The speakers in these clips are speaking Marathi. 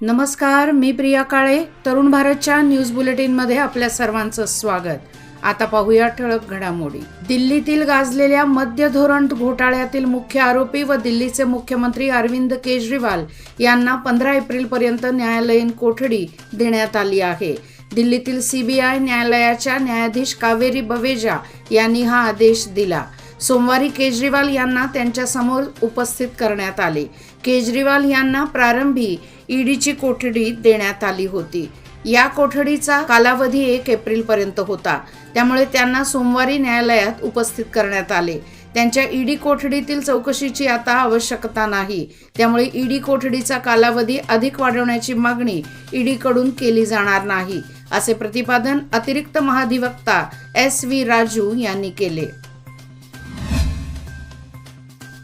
नमस्कार, मी प्रिया काळे. तरुण भारतच्या न्यूज बुलेटिनमध्ये आपल्या सर्वांचं स्वागत. आता पाहूया ठळक घडामोडी. दिल्लीतील गाजलेल्या मद्य धोरण घोटाळ्यातील मुख्य आरोपी व दिल्लीचे मुख्यमंत्री अरविंद केजरीवाल यांना 15 एप्रिलपर्यंत न्यायालयीन कोठडी देण्यात आली आहे. दिल्लीतील सीबीआय न्यायालयाच्या न्यायाधीश कावेरी बवेजा यांनी हा आदेश दिला. सोमवारी केजरीवाल यांना त्यांच्या समोर उपस्थित करण्यात आले. केजरीवाल यांना प्रारंभी ईडीची कोठडी देण्यात आली होती. या कोठडीचा कालावधी 1 एप्रिलपर्यंत होता. त्यामुळे त्यांना सोमवारी न्यायालयात उपस्थित करण्यात आले. त्यांच्या ईडी कोठडीतील चौकशीची आता आवश्यकता नाही. त्यामुळे ईडी कोठडीचा कालावधी अधिक वाढवण्याची मागणी ईडीकडून केली जाणार नाही, असे प्रतिपादन अतिरिक्त महाधिवक्ता SV राजू यांनी केले.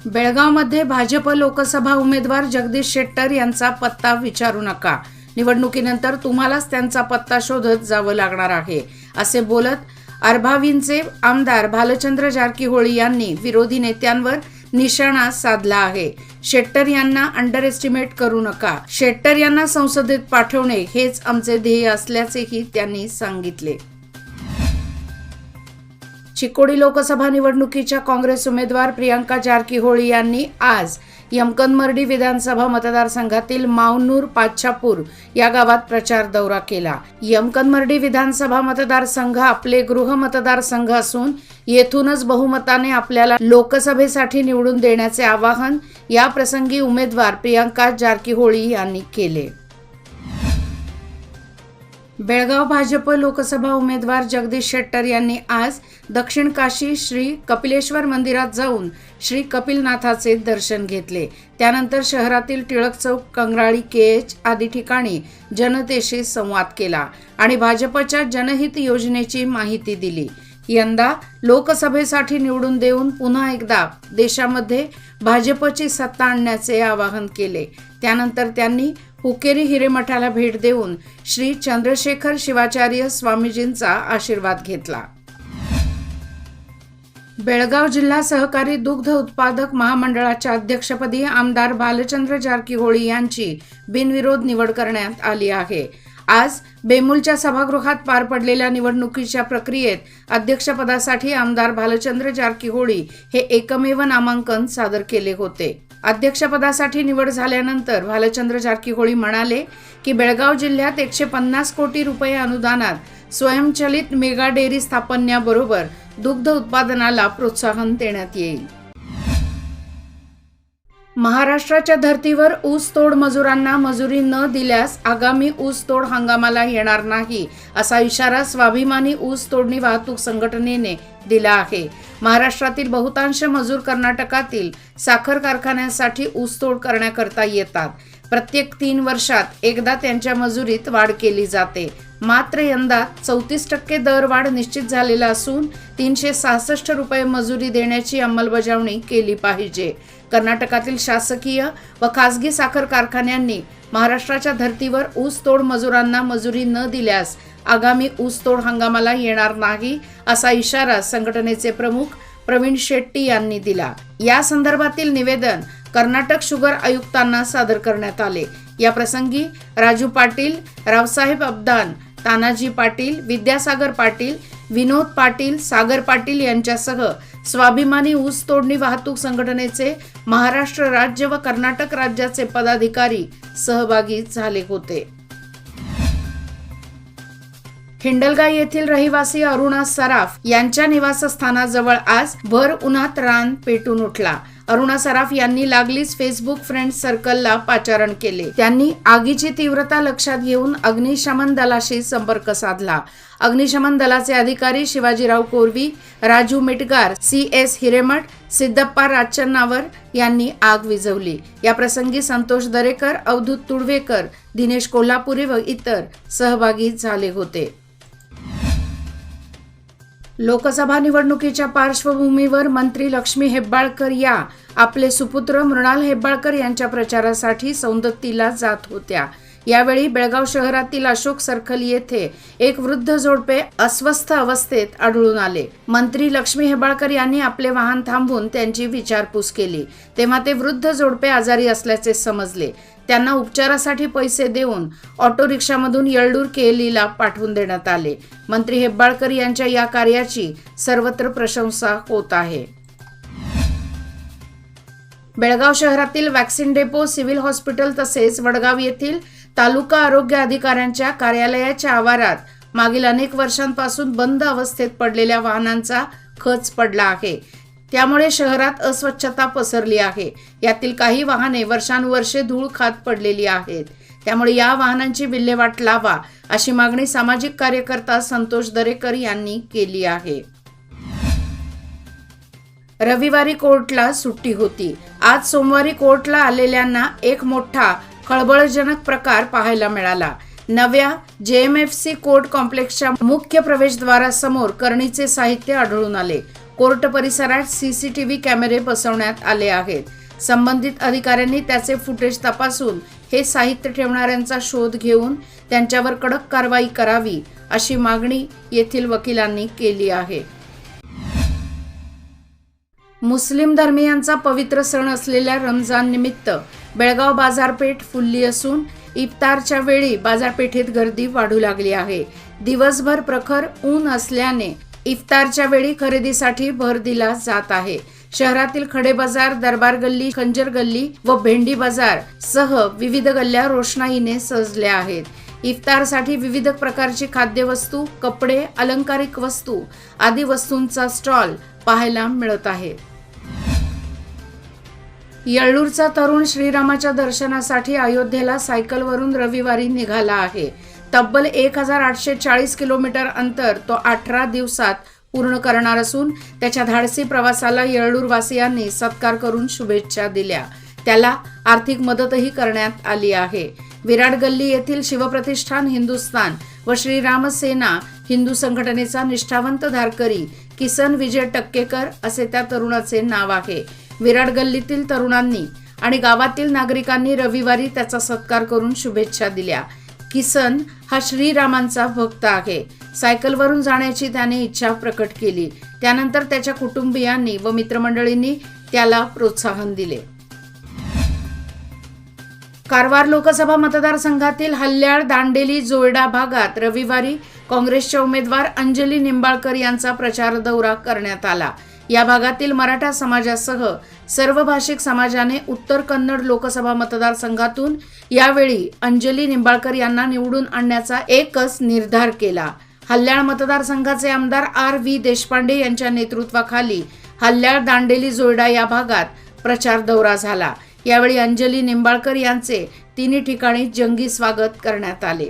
बेळगावमध्ये भाजप लोकसभा उमेदवार जगदीश शेट्टर यांचा पत्ता विचारू नका. निवडणुकीनंतर तुम्हालाच त्यांचा पत्ता शोधत जावं लागणार आहे, असे बोलत अरभावींचे आमदार भालचंद्र जारकीहोळी यांनी विरोधी नेत्यांवर निशाणा साधला आहे. शेट्टर यांना अंडर एस्टिमेट करू नका. शेट्टर यांना संसदेत पाठवणे हेच आमचे ध्येय असल्याचेही त्यांनी सांगितले. चिकोडी लोकसभा निवडणुकीच्या काँग्रेस उमेदवार प्रियंका जारकीहोळी यांनी आज यमकनमर्डी विधानसभा मतदारसंघातील मावनूर पाच्छापूर या गावात प्रचार दौरा केला. यमकनमर्डी विधानसभा मतदारसंघ आपले गृह मतदारसंघ असून येथूनच बहुमताने आपल्याला लोकसभेसाठी निवडून देण्याचे आवाहन या प्रसंगी उमेदवार प्रियंका जारकीहोळी यांनी केले. बेळगाव भाजप लोकसभा उमेदवार जगदीश शेट्टर यांनी आज दक्षिण काशी श्री कपिलेश्वर मंदिरात जाऊन श्री कपिलनाथाचे दर्शन घेतले. त्यानंतर शहरातील टिळक चौक, कंगराळी, KH आदी ठिकाणी जनतेशी संवाद केला आणि भाजपच्या जनहित योजनेची माहिती दिली. यंदा लोकसभेसाठी निवडून देऊन पुन्हा एकदा देशामध्ये भाजपची सत्ता आणण्याचे आवाहन केले. त्यानंतर त्यांनी हुक्केरी हिरेमठाला भेट देऊन श्री चंद्रशेखर शिवाचार्य स्वामीजींचा आशीर्वाद घेतला. बेळगाव जिल्हा सहकारी दुग्ध उत्पादक महामंडळाच्या अध्यक्षपदी आमदार भालचंद्र जारकीहोळी यांची बिनविरोध निवड करण्यात आली आहे. आज बेमुलच्या सभागृहात पार पडलेल्या निवडणुकीच्या प्रक्रियेत अध्यक्षपदासाठी आमदार भालचंद्र जारकीहोळी हे एकमेव नामांकन सादर केले होते. अध्यक्षपदासाठी निवड झाल्यानंतर भालचंद्र जारकीहोळी म्हणाले की बेळगाव जिल्ह्यात 150 कोटी रुपये अनुदानात स्वयंचलित मेगा डेअरी स्थापन्याबरोबर दुग्ध उत्पादनाला प्रोत्साहन देण्यात येईल. महाराष्ट्राच्या धर्तीवर ऊसतोड मजुरांना मजुरी न दिल्यास आगामी ऊसतोड हंगामाला येणार नाही, असा इशारा स्वाभिमानी ऊस तोडणी वाहतूक संघटनेने दिला आहे. महाराष्ट्रातील बहुतांश मजूर कर्नाटकातील साखर कारखान्यांसाठी ऊसतोड करण्याकरता येतात. प्रत्येक 3 वर्षात एकदा त्यांच्या मजुरीत वाढ केली जाते. मात्र यंदा 34% दरवाढ निश्चित झालेला असून 366 रुपये मजुरी देण्याची अंमलबजावणी केली पाहिजे. कर्नाटकातील शासकीय व खासगी साखर कारखान्यांनी महाराष्ट्राच्या धर्तीवर ऊसतोड मजुरांना मजुरी न दिल्यास आगामी ऊसतोड हंगामाला येणार नाही, असा इशारा संघटनेचे प्रमुख प्रवीण शेट्टी यांनी दिला. या संदर्भातील निवेदन कर्नाटक शुगर आयुक्तांना सादर करण्यात आले. या प्रसंगी राजू पाटील, रावसाहेब अब्दान, तानाजी पाटील, विद्यासागर पाटील, विनोद पाटील, सागर पाटील यांच्यासह स्वाभिमानी ऊस तोडणी वाहतूक संघटनेचे महाराष्ट्र राज्य व कर्नाटक राज्याचे पदाधिकारी सहभागी झाले होते. हिंडलगा येथील रहिवासी अरुणा सराफ यांच्या निवासस्थानाजवळ आज भर उन्हात रान पेटून उठला. अरुणा सराफ यांनी लागलीच फेसबुक फ्रेंड सर्कलला पाचारण केले. त्यांनी आगीची तीव्रता लक्षात घेऊन अग्निशमन दलाशी संपर्क साधला. अग्निशमन दलाचे अधिकारी शिवाजीराव कोरवी, राजू मिटगार, CS हिरेमठ, सिद्धप्पा राजचन्नावर यांनी आग विझवली. या प्रसंगी संतोष दरेकर, अवधूत तुडवेकर, दिनेश कोल्हापुरे व इतर सहभागी झाले होते. लोकसभा निवडणुकीच्या पार्श्वभूमीवर मंत्री लक्ष्मी हेब्बाळकर या आपले सुपुत्र मृणाल हेब्बाळकर यांच्या प्रचारासाठी सौंदत्तीला जात होत्या. यावेळी बेळगाव शहरातील अशोक सर्कल येथे एक वृद्ध जोडपे अस्वस्थ अवस्थेत आढळून आले. मंत्री लक्ष्मी हेब्बाळकर यांनी आपले वाहन थांबवून त्यांची विचारपूस केली. तेव्हा ते वृद्ध जोडपे आजारी असल्याचे समजले. त्यांना उपचारासाठी पैसे देऊन ऑटो रिक्षामधून येळ्ळूर केएलईला पाठवून देण्यात आले. मंत्री हेब्बाळकर यांच्या या कार्याची सर्वत्र प्रशंसा होत आहे. बेळगाव शहरातील वॅक्सिन डेपो, सिव्हिल हॉस्पिटल तसेच वडगाव येथील तालुका आरोग्य अधिकाऱ्यांच्या कार्यालयाच्या आवारात मागील अनेक वर्षांपासून बंद अवस्थेत पडलेल्या वाहनांचा खच पडला आहे. त्यामुळे शहरात अस्वच्छता पसरली आहे. यातील काही वाहने वर्षानुवर्षे धूळ खात पडलेली आहेत. त्यामुळे या वाहनांची विल्हेवाट लावा अशी मागणी सामाजिक कार्यकर्ता संतोष दरेकर यांनी केली आहे. रविवारी कोर्टला सुट्टी होती. आज सोमवारी कोर्टला आलेल्यांना एक मोठा खळबळजनक प्रकार पाहायला मिळाला. नव्या JMFC कोर्ट कॉम्प्लेक्सच्या मुख्य प्रवेशद्वारासमोर करणीचे साहित्य आढळून आले. कोर्ट परिसरात CCTV कॅमेरे बसवण्यात आले आहेत. संबंधित अधिकाऱ्यांनी त्याचे फुटेज तपासून हे साहित्य ठेवणाऱ्यांचा शोध घेऊन त्यांच्यावर कडक कारवाई करावी अशी मागणी येथील वकिलांनी केली आहे. मुस्लिम धर्मीयांचा पवित्र सण असलेल्या रमजान निमित्त बेळगाव बाजारपेठ फुलली असून इफ्तारच्या वेळी बाजारपेठेत गर्दी वाढू लागली आहे. दिवसभर प्रखर ऊन असल्याने इफ्तारच्या वेळी खरेदीसाठी भर दिला जात आहे. शहरातील खडे बाजार, दरबार गल्ली, खंजर गल्ली व भेंडी बाजार सह विविध गल्ल्या रोषणाईने सजल्या आहेत. इफ्तारसाठी विविध प्रकारची खाद्यवस्तू, कपडे, अलंकारिक वस्तू आदी वस्तूंचा स्टॉल पाहायला मिळत आहे. येळ्ळूरचा तरुण श्रीरामाच्या दर्शनासाठी अयोध्येला सायकलवरून रविवारी निघाला आहे. तब्बल 1840 किलोमीटर अंतर तो 18 दिवसात पूर्ण करणार असून त्याच्या धाडसी प्रवासाला येळ्ळूरवासियांनी सत्कार करून शुभेच्छा दिल्या. त्याला आर्थिक मदतही करण्यात आली आहे. विराट गल्ली येथील शिवप्रतिष्ठान हिंदुस्थान व श्रीराम सेना हिंदू संघटनेचा निष्ठावंत धारकरी किसन विजय टक्केकर असे त्या तरुणाचे नाव आहे. विराट गल्लीतील तरुणांनी आणि गावातील नागरिकांनी रविवारी त्याचा सत्कार करून शुभेच्छा दिल्या. किसन हा श्रीरामांचा भक्त आहे. सायकलवरून जाण्याची त्याने इच्छा प्रकट केली. त्यानंतर त्याच्या कुटुंबियांनी व मित्रमंडळींनी त्याला प्रोत्साहन दिले. कारवार लोकसभा मतदारसंघातील हल्याळ, दांडेली, जोयडा भागात रविवारी काँग्रेसच्या उमेदवार अंजली निंबाळकर यांचा प्रचार दौरा करण्यात आला. या भागातील मराठा समाजासह सर्व भाषिक समाजाने उत्तर कन्नड लोकसभा मतदारसंघातून यावेळी अंजली निंबाळकर यांना निवडून आणण्याचा एकच निर्धार केला. हल्याळ मतदारसंघाचे आमदार RV देशपांडे यांच्या नेतृत्वाखाली हल्याळ, दांडेली, जोयडा या भागात प्रचार दौरा झाला. यावेळी अंजली निंबाळकर यांचे तिन्ही ठिकाणी जंगी स्वागत करण्यात आले.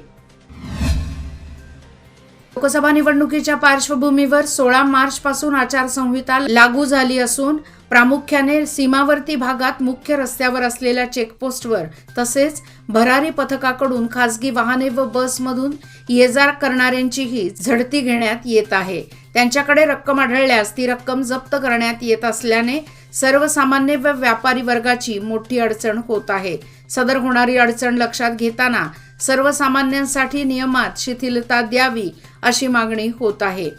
लोकसभा निवडणुकीच्या पार्श्वभूमीवर 16 मार्च पासून आचारसंहिता लागू झाली असून प्रामुख्याने सीमावर्ती भागात मुख्य रस्त्यावर असलेल्या चेकपोस्टवर तसेच भरारी पथकाकडून खासगी वाहने व बसमधून ये-जा करणाऱ्यांचीही झडती घेण्यात येत आहे. त्यांच्याकडे रक्कम आढळल्यास ती रक्कम जप्त करण्यात येत असल्याने सर्वसामान्य व व्यापारी वर्गाची मोठी अडचण होत आहे. सदर होणारी अडचण लक्षात घेताना सर्वसामान्यांसाठी नियमात शिथिलता द्यावी अशी मागणी होत आहे.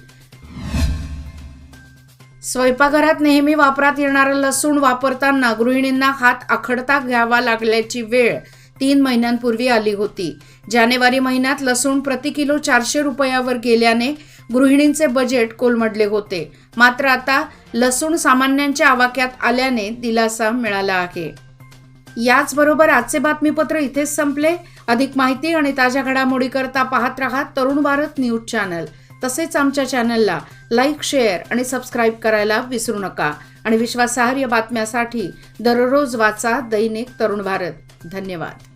स्वयंपाकघरात नेहमी वापरात येणारा लसूण वापरताना गृहिणींना हात आखडता घ्यावा लागल्याची वेळ 3 महिन्यांपूर्वी आली होती. जानेवारी महिन्यात लसूण प्रति किलो 400 रुपयावर गेल्याने गृहिणींचे बजेट कोलमडले होते. मात्र आता लसूण सामान्यांच्या आवाक्यात आल्याने दिलासा मिळाला आहे. याचबरोबर आजचे बातमीपत्र इथेच संपले. अधिक माहिती आणि ताज्या घडामोडीकरता पाहत रहा तरुण भारत न्यूज चॅनल. तसेच आमच्या चॅनलला लाईक, शेअर आणि सबस्क्राईब करायला विसरू नका. आणि विश्वासार्ह बातम्यासाठी दररोज वाचा दैनिक तरुण भारत. धन्यवाद.